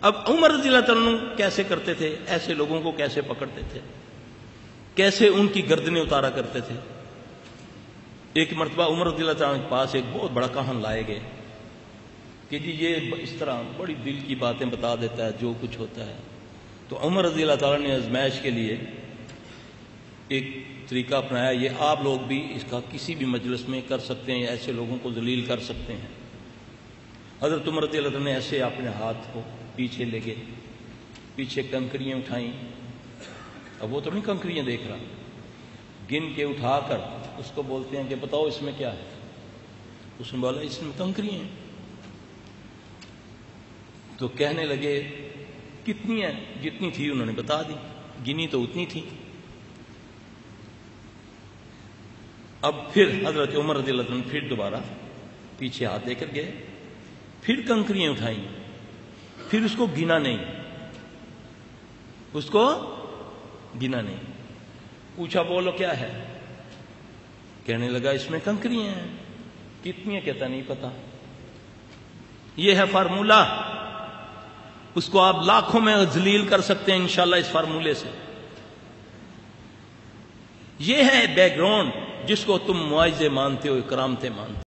اب عمر رضی اللہ تعالیٰ عنہ کیسے کرتے تھے؟ ایسے لوگوں کو کیسے پکڑتے تھے، کیسے ان کی گردنیں اتارا کرتے تھے؟ ایک مرتبہ عمر رضی اللہ تعالیٰ عنہ کے پاس ایک بہت بڑا کاہن لائے گئے کہ جی یہ اس طرح بڑی دل کی باتیں بتا دیتا ہے جو کچھ ہوتا ہے. تو عمر رضی اللہ تعالیٰ نے آزمائش کے لیے ایک طریقہ اپنایا. یہ آپ لوگ بھی اس کا کسی بھی مجلس میں کر سکتے ہیں، ایسے لوگوں کو ذلیل کر سکتے ہیں. حضرت عمر رضی اللہ تعالیٰ نے ایسے اپنے ہاتھ کو پیچھے لے گئے، پیچھے کنکریاں اٹھائیں. اب وہ تو نہیں کنکریاں دیکھ رہا، گن کے اٹھا کر اس کو بولتے ہیں کہ بتاؤ اس میں کیا ہے. اس نے بولا اس میں کنکریاں ہیں. تو کہنے لگے کتنی ہیں؟ جتنی تھی انہوں نے بتا دی، گنی تو اتنی تھی. اب پھر حضرت عمر رضی اللہ عنہ پھر دوبارہ پیچھے ہاتھ دے کر گئے، پھر کنکریاں اٹھائیں، پھر اس کو گنا نہیں، اس کو گنا نہیں. پوچھا بولو کیا ہے؟ کہنے لگا اس میں کنکریاں ہیں. کتنی ہیں؟ کہتا نہیں پتا. یہ ہے فارمولہ، اس کو آپ لاکھوں میں ذلیل کر سکتے ہیں انشاءاللہ اس فارمولے سے. یہ ہے بیک گراؤنڈ جس کو تم معاوضے مانتے ہو، کرامتیں مانتے ہو.